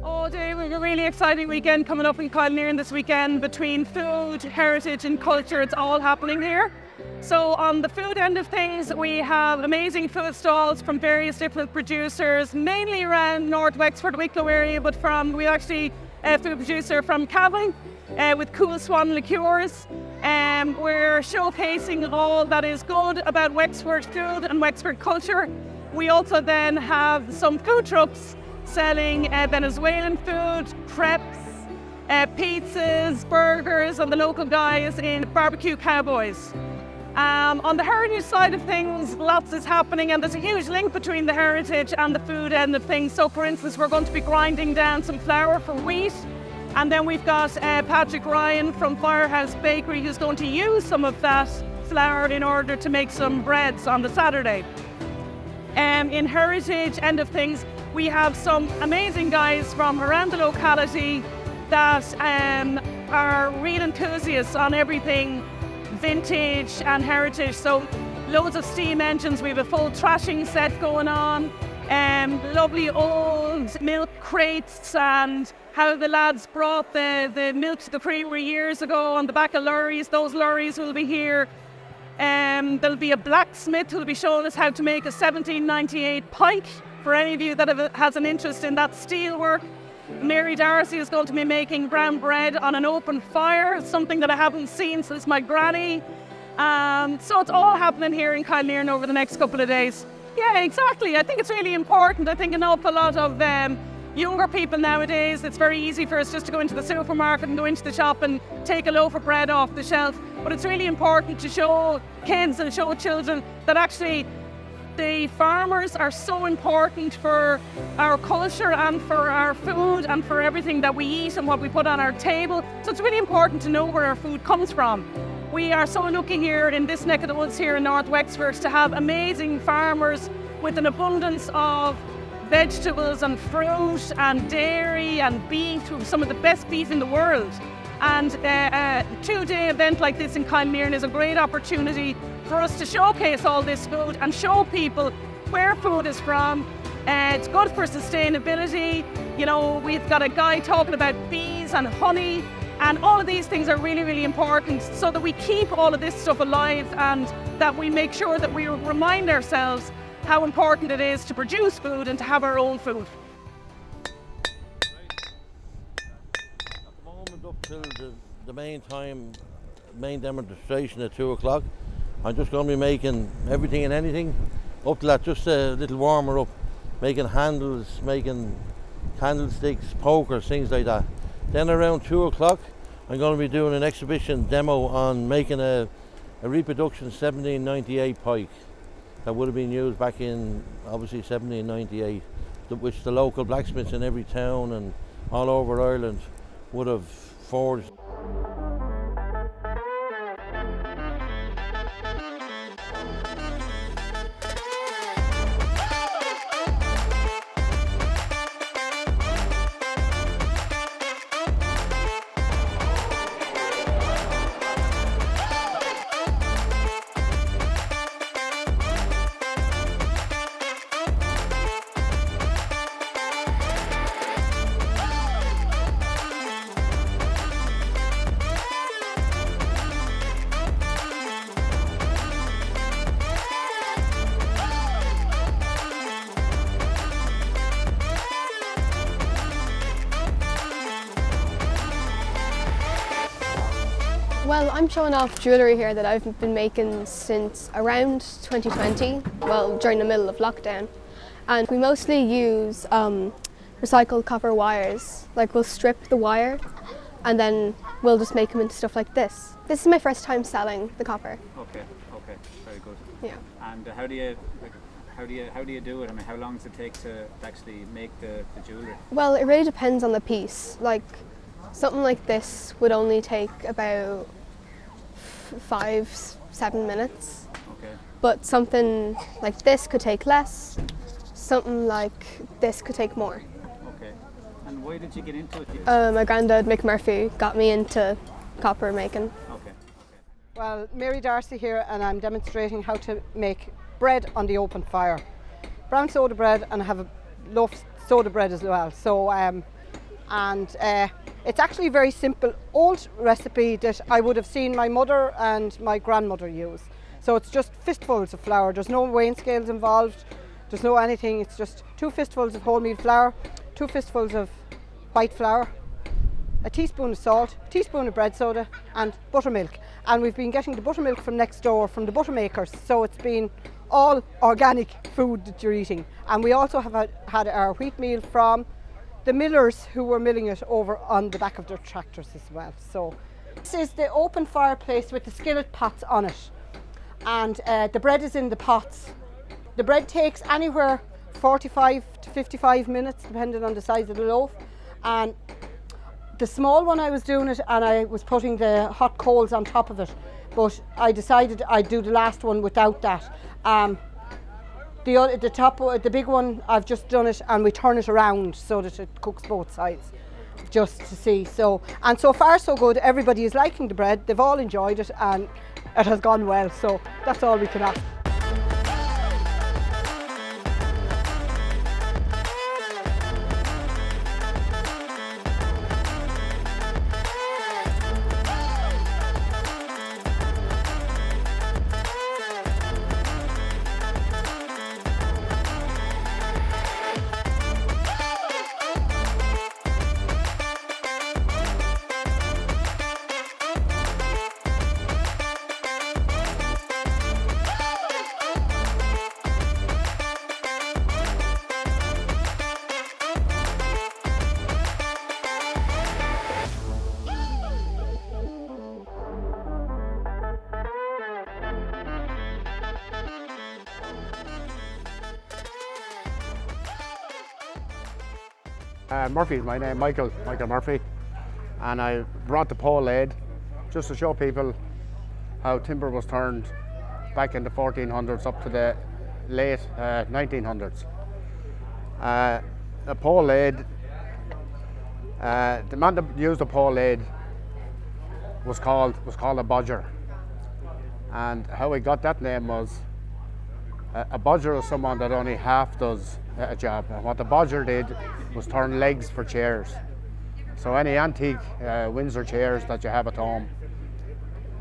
Oh, Dave, we have a really exciting weekend coming up in Kilanerin this weekend between food, heritage and culture. It's all happening here. So on the food end of things, we have amazing food stalls from various different producers, mainly around North Wexford, Wicklow area, but we actually a food producer from Cavan with Cool Swan liqueurs. We're showcasing all that is good about Wexford food and Wexford culture. We also then have some food trucks selling Venezuelan food, crepes, pizzas, burgers, and the local guys in Barbecue Cowboys. On the heritage side of things, lots is happening, and there's a huge link between the heritage and the food end of things. So for instance, we're going to be grinding down some flour for wheat, and then we've got Patrick Ryan from Firehouse Bakery who's going to use some of that flour in order to make some breads on the Saturday. In heritage end of things, we have some amazing guys from around the locality that are real enthusiasts on everything vintage and heritage. So loads of steam engines, we have a full trashing set going on, lovely old milk crates and how the lads brought the milk to the creamery years ago on the back of lorries. Those lorries will be here. There'll be a blacksmith who'll be showing us how to make a 1798 pike for any of you that has an interest in that steel work. Mary Darcy is going to be making brown bread on an open fire, something that I haven't seen since my granny. So it's all happening here in Kilanerin over the next couple of days. Yeah, exactly. I think it's really important. I think an awful lot of younger people nowadays, it's very easy for us just to go into the supermarket and go into the shop and take a loaf of bread off the shelf. But it's really important to show kids and show children that actually the farmers are so important for our culture and for our food and for everything that we eat and what we put on our table. So it's really important to know where our food comes from. We are so lucky here in this neck of the woods here in North Wexford to have amazing farmers with an abundance of vegetables and fruit and dairy and beef, some of the best beef in the world. And a two-day event like this in Kilanerin is a great opportunity for us to showcase all this food and show people where food is from. It's good for sustainability. You know, we've got a guy talking about bees and honey, and all of these things are really, really important so that we keep all of this stuff alive and that we make sure that we remind ourselves how important it is to produce food and to have our own food. At the moment up till the main demonstration at 2 o'clock, I'm just going to be making everything and anything. Up to that, just a little warmer up, making handles, making candlesticks, pokers, things like that. Then around 2 o'clock, I'm going to be doing an exhibition demo on making a reproduction 1798 pike that would have been used back in, obviously, 1798, which the local blacksmiths in every town and all over Ireland would have forged. Well, I'm showing off jewellery here that I've been making since around 2020, well, during the middle of lockdown. And we mostly use recycled copper wires. Like, we'll strip the wire and then we'll just make them into stuff like this. This is my first time selling the copper. Okay, very good. Yeah. And how do you do it? I mean, how long does it take to actually make the jewellery? Well, it really depends on the piece. Like, something like this would only take about 5-7 minutes. Okay. But something like this could take less. Something like this could take more. Okay. And why did you get into it? My granddad, Mick Murphy, got me into copper making. Okay. Well, Mary Darcy here, and I'm demonstrating how to make bread on the open fire. Brown soda bread, and I have a loaf soda bread as well. So, it's actually a very simple old recipe that I would have seen my mother and my grandmother use. So it's just fistfuls of flour. There's no weighing scales involved. There's no anything. It's just 2 fistfuls of wholemeal flour, 2 fistfuls of white flour, a teaspoon of salt, a teaspoon of bread soda, and buttermilk. And we've been getting the buttermilk from next door from the buttermakers. So it's been all organic food that you're eating. And we also have had our wheat meal from the millers who were milling it over on the back of their tractors as well. So this is the open fireplace with the skillet pots on it. And the bread is in the pots. The bread takes anywhere 45 to 55 minutes depending on the size of the loaf. And the small one I was doing it and I was putting the hot coals on top of it, but I decided I'd do the last one without that. The big one, I've just done it and we turn it around so that it cooks both sides, just to see. So far so good. Everybody is liking the bread. They've all enjoyed it and it has gone well. So that's all we can ask. Murphy is my name, Michael Murphy, and I brought the pole lathe just to show people how timber was turned back in the 1400s up to the late 1900s. A pole lathe, the man that used the pole lathe was called a bodger, and how he got that name was a bodger is someone that only half does a job, and what the bodger did was turn legs for chairs. So any antique Windsor chairs that you have at home,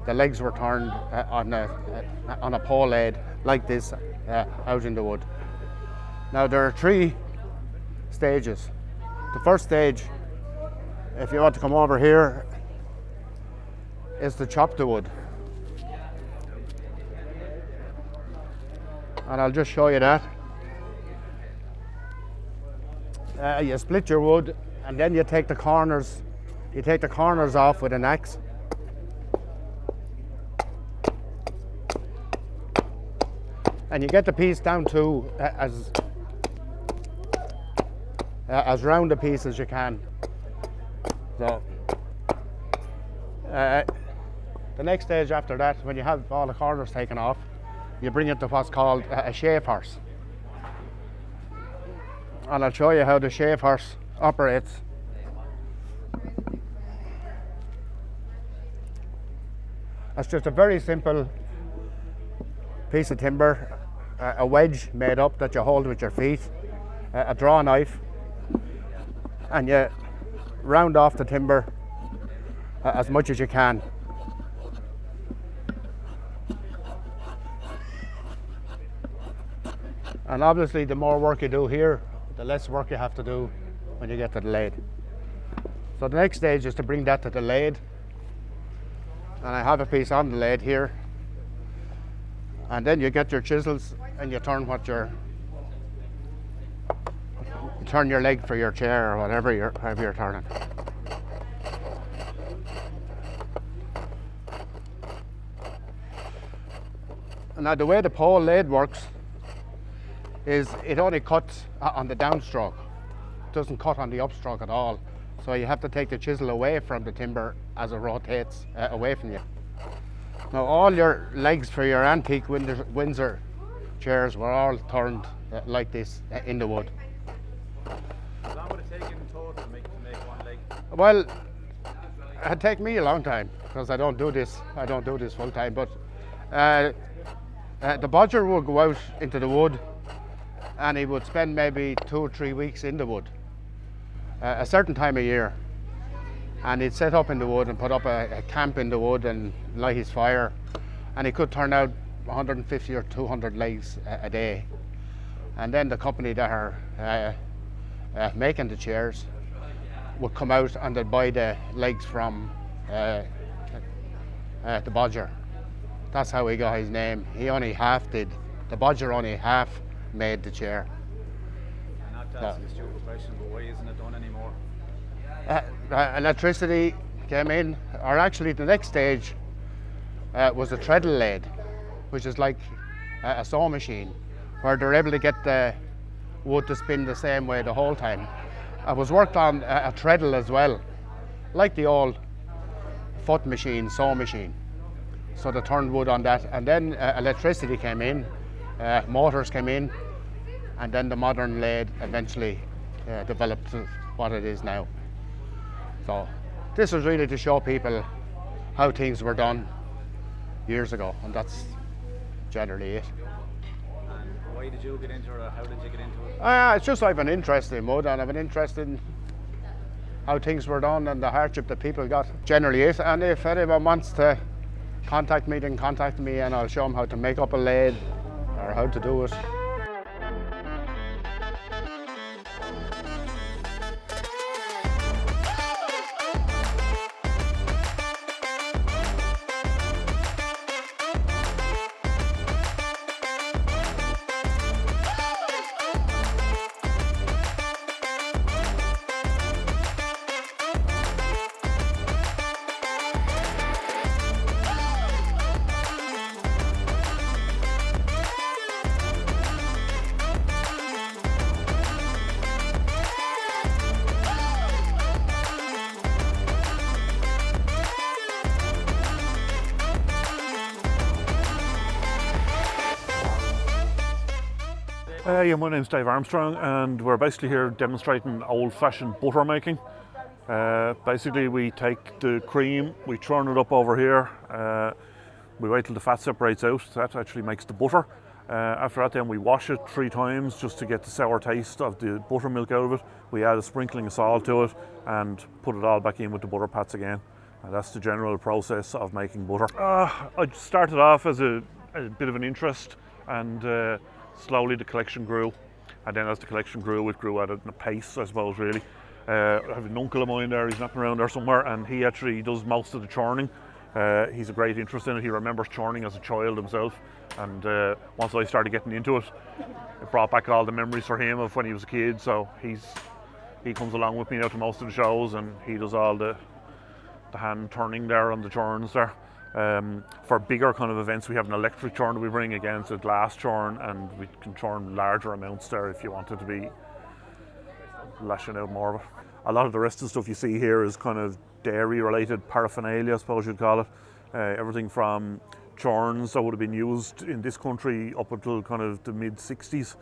the legs were turned on a pole lathe like this out in the wood. Now there are 3 stages. The first stage, if you want to come over here, is to chop the wood. And I'll just show you that. You split your wood and then you take the corners off with an axe. And you get the piece down to as round a piece as you can. So the next stage after that, when you have all the corners taken off, you bring it to what's called a shave horse. And I'll show you how the shave horse operates. That's just a very simple piece of timber, a wedge made up that you hold with your feet, a draw knife, and you round off the timber as much as you can. And obviously the more work you do here, the less work you have to do when you get to the lathe. So the next stage is to bring that to the lathe. And I have a piece on the lathe here. And then you get your chisels and you turn your leg for your chair or whatever you're turning. And now the way the pole lathe works is it only cuts on the downstroke. It doesn't cut on the upstroke at all. So you have to take the chisel away from the timber as it rotates away from you. Now all your legs for your antique Windsor chairs were all turned like this in the wood. How long would it take in total to make one leg? Well, it'd take me a long time because I don't do this full time, but the bodger will go out into the wood and he would spend maybe 2 or 3 weeks in the wood a certain time of year, and he'd set up in the wood and put up a camp in the wood and light his fire, and he could turn out 150 or 200 legs a day. And then the company that are making the chairs would come out and they'd buy the legs from the bodger. That's how he got his name. He only half did. The bodger only half made the chair. Not to ask a stupid question, but why isn't it done anymore? Electricity came in, or actually the next stage was a treadle lathe, which is like a saw machine, where they're able to get the wood to spin the same way the whole time. I was worked on a treadle as well, like the old foot machine, saw machine. So they turned wood on that, and then electricity came in, motors came in, and then the modern lathe eventually developed to what it is now. So this was really to show people how things were done years ago, and that's generally it. And why did you get into it, or how did you get into it? It's just I have an interest in mud, and I have an interest in how things were done and the hardship that people got. Generally it, and if anyone wants to contact me, then contact me and I'll show them how to make up a lathe or how to do it. Yeah, my name's Dave Armstrong, and we're basically here demonstrating old-fashioned butter making. Basically, we take the cream, we churn it up over here, we wait till the fat separates out. That actually makes the butter. After that, then we wash it 3 times just to get the sour taste of the buttermilk out of it. We add a sprinkling of salt to it and put it all back in with the butter pats again. And that's the general process of making butter. I started off as a bit of an interest, and slowly the collection grew, and then as the collection grew, it grew at a pace, I suppose, really. I have an uncle of mine there, he's napping around there somewhere, and he actually does most of the churning. He's a great interest in it. He remembers churning as a child himself, and once I started getting into it, it brought back all the memories for him of when he was a kid, so he comes along with me now to most of the shows, and he does all the hand turning there on the churns there. For bigger kind of events, we have an electric churn that we bring. Again, it's a glass churn, and we can churn larger amounts there if you wanted to be lashing out more of it. A lot of the rest of the stuff you see here is kind of dairy related paraphernalia, I suppose you'd call it. Everything from churns that would have been used in this country up until kind of the mid-60s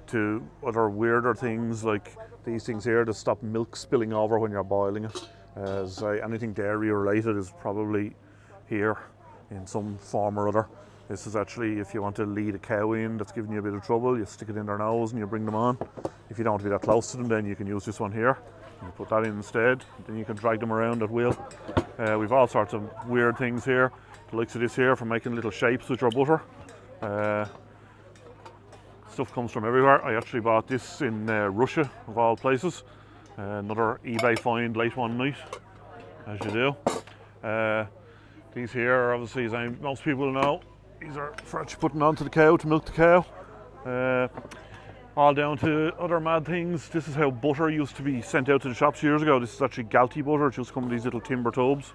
to other weirder things like these things here to stop milk spilling over when you're boiling it. Anything dairy related is probably here in some form or other. This is actually, if you want to lead a cow in that's giving you a bit of trouble, you stick it in their nose and you bring them on. If you don't want to be that close to them, then you can use this one here. You put that in instead, then you can drag them around at will. We've all sorts of weird things here. The likes of this here for making little shapes with your butter. Stuff comes from everywhere. I actually bought this in Russia, of all places. Another eBay find late one night, as you do. These here are obviously, as most people know, these are for actually putting onto the cow to milk the cow. All down to other mad things. This is how butter used to be sent out to the shops years ago. This is actually Galty butter. It just comes in these little timber tubes.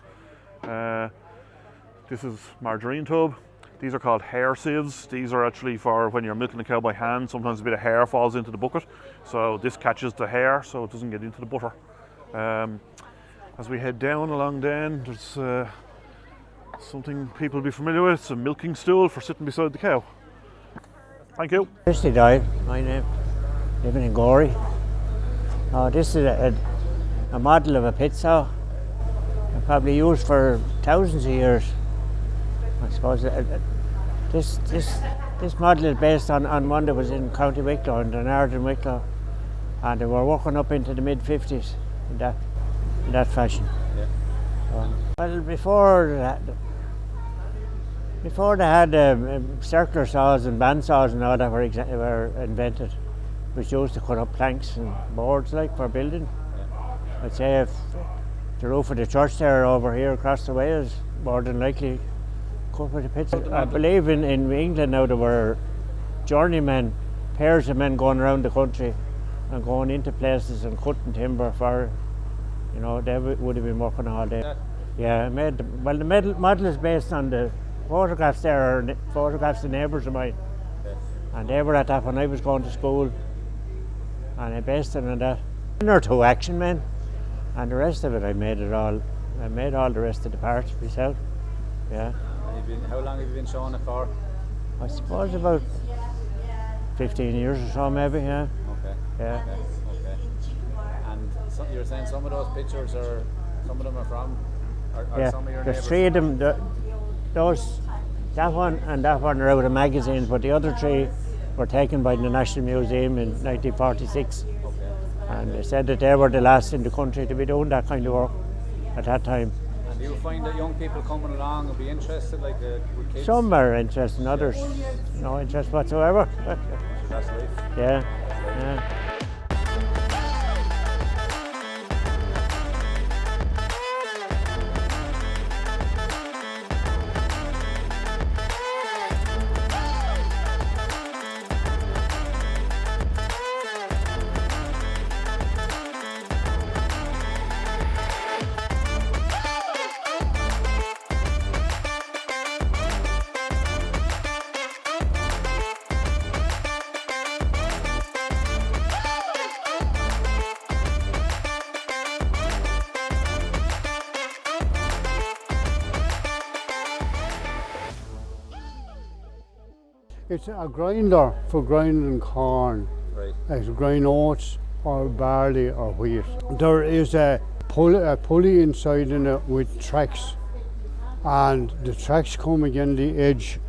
This is margarine tub. These are called hair sieves. These are actually for when you're milking the cow by hand. Sometimes a bit of hair falls into the bucket. So this catches the hair so it doesn't get into the butter. As we head down along then, there's something people will be familiar with. It's a milking stool for sitting beside the cow. Thank you. Christy Dive, my name, living in Gorey. This is a model of a pit saw, probably used for thousands of years. I suppose this This model is based on one that was in County Wicklow, in the northern Wicklow, and they were working up into the mid-50s in that fashion. Yeah. Well, before they had circular saws and bandsaws and all that were invented, it was used to cut up planks and boards like for building. I'd say if the roof of the church there over here across the way is more than likely cut with a pit. I believe in England now there were journeymen, pairs of men going around the country and going into places and cutting timber for, you know, they would have been working all day. Yeah, the model is based on the photographs there, are photographs of neighbours of mine. And they were at that when I was going to school. And I based it on that. One or two action men, and the rest of it I made all the rest of the parts myself. Yeah. How long have you been showing it for? I suppose about 15 years or so maybe, yeah. Okay. Yeah. Okay. And you were saying some of those pictures are, some of them are from, are Yeah, some of your there's neighbours? three of them. That one and that one are out of magazines, but the other three were taken by the National Museum in 1946. Okay. And they said that they were the last in the country to be doing that kind of work at that time. And do you find that young people coming along will be interested, like with kids? Some are interested, others no interest whatsoever. That's life. Yeah, yeah. It's a grinder for grinding corn. Right. It's grind oats or barley or wheat. There is a pulley inside in it with tracks, and the tracks come again the edge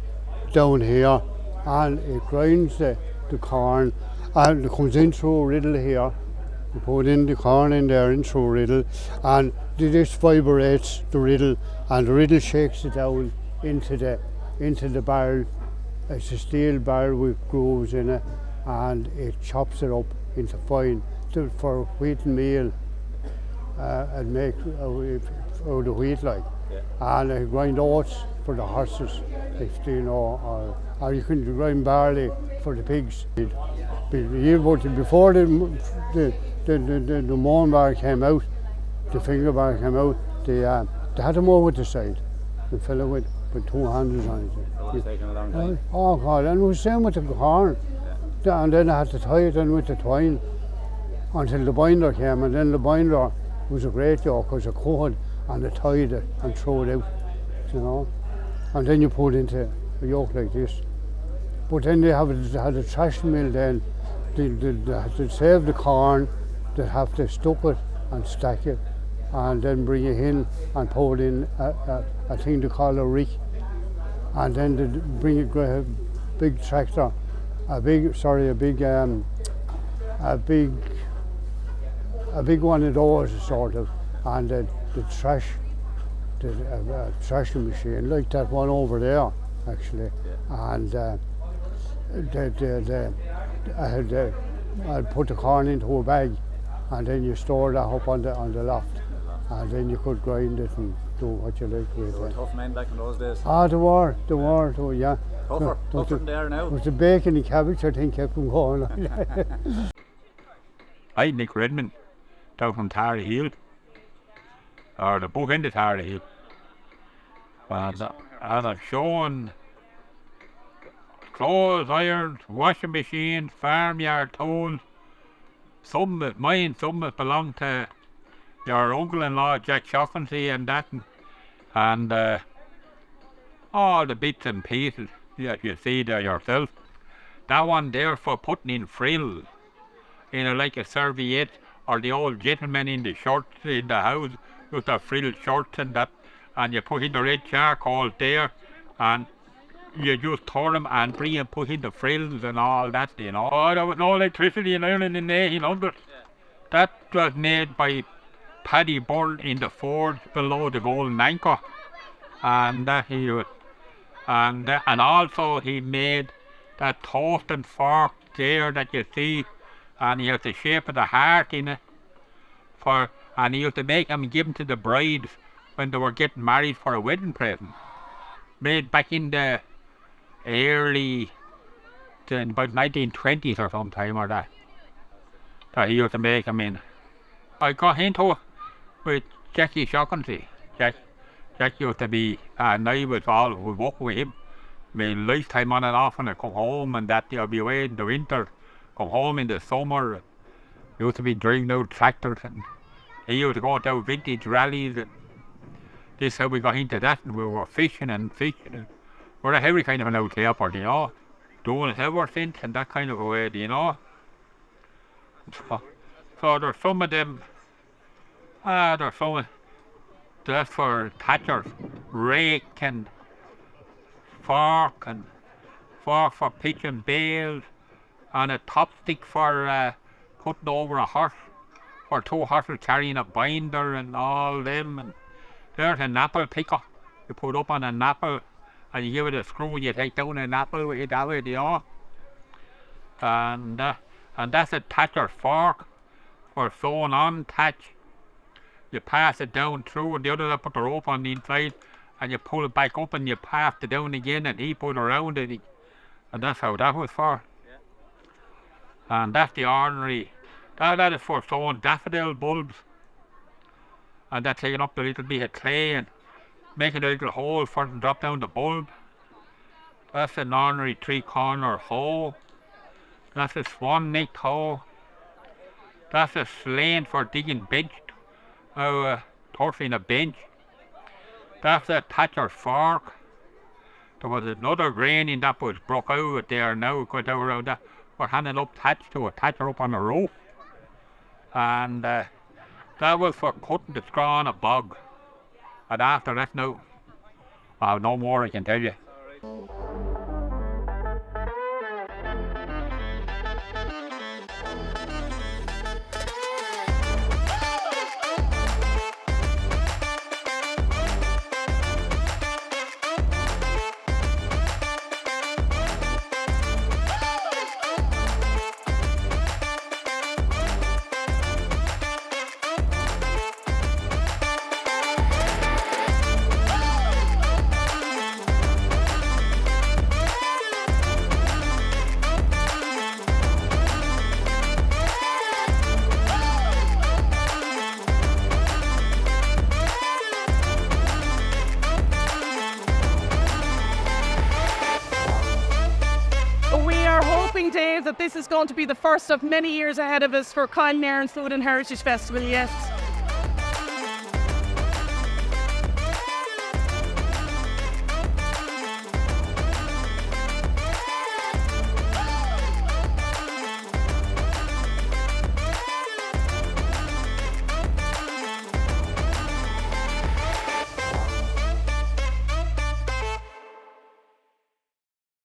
down here, and it grinds the corn, and it comes in through a riddle here. You put in the corn in there in through a riddle, and this vibrates the riddle, and the riddle shakes it down into the barrel. It's a steel barrel with grooves in it, and it chops it up into fine for wheat and meal, and make out the wheat like. Yeah. And I grind oats for the horses, if you know, or you can grind barley for the pigs. Before the mown bar came out, the finger bar came out, they had them over the side and fill it with 2 handles on it. It was taking a long time. Oh God, and it was the same with the corn. Yeah. And then I had to tie it in with the twine until the binder came, and then the binder was a great job because it cut and they tied it and threw it out, you know. And then you put it into a yoke like this. But then they had a trash mill then. They had to save the corn, they have to stuff it and stack it, and then bring it in and put in a thing they call a rick. And then they bring a big tractor, a big one of those sort of, and the thrashing machine like that one over there actually, yeah. And I'd put the corn into a bag, and then you store that up on the loft, and then you could grind it and do what you like with it. They were tough men back in those days. They were, yeah. Tougher than they are now. It was the bacon and cabbage, I think, kept them going. I'm Nick Redmond, down from Tara Hill, or the book end of Tara Hill. And I've shown clothes, irons, washing machines, farmyard tools. Some of mine, some that belong to your uncle-in-law Jack Shaughnessy and that, and all the bits and pieces that you see there yourself. That one there for putting in frills, you know, like a serviette, or the old gentlemen in the shorts in the house with the frilled shorts and that, and you put in the red charcoal there, and you just tore them and bring and put in the frills and all that, you know. Oh, there was no electricity in Ireland in the 1800s. That was made by Paddy Byrne in the forge below the Golden Anchor, and that he was, and also he made that toasting fork there that you see, and he has the shape of the heart in it. And he used to make them and give them to the brides when they were getting married for a wedding present. Made back in the early, about 1920s or sometime or that he used to make them in. I got into it with Jackie Shaughnessy. Jack used to be, and I was all work with him. I mean, lifetime on and off when I come home, and that I'll be away in the winter, come home in the summer. Used to be driving out tractors, and he used to go to vintage rallies, and this is how we got into that, and we were fishing and we're a heavy kind of an out there, you know, doing it ever since, and that kind of a way, you know. So there's some of them, there's some, that's for thatchers, rake and fork for pitching bales, and a top stick for putting over a horse, for 2 horses carrying a binder and all them. And there's an apple picker you put up on an apple, and you give it a screw and you take down an apple with it that way, you know. And that's a thatcher's fork for sewing on thatch. You pass it down through, and the other put the rope on the inside, and you pull it back up and you pass it down again, and he put around it, and that's how that was for. And that's the ordinary, that is for sewing daffodil bulbs, and that's taking up the little bit of clay and making a little hole for it to drop down the bulb. That's an ordinary 3-corner hoe. That's a swan-necked hoe. That's a slane for digging bench, torching a bench. That's a thatcher's fork. There was another grain in that was broke out there now, because around that we're handing up thatch to a thatcher up on the roof. And that was for cutting the straw on a bog. And after that, no more I can tell you. Dave, that this is going to be the first of many years ahead of us for Kilanerin Food and Heritage Festival, yes.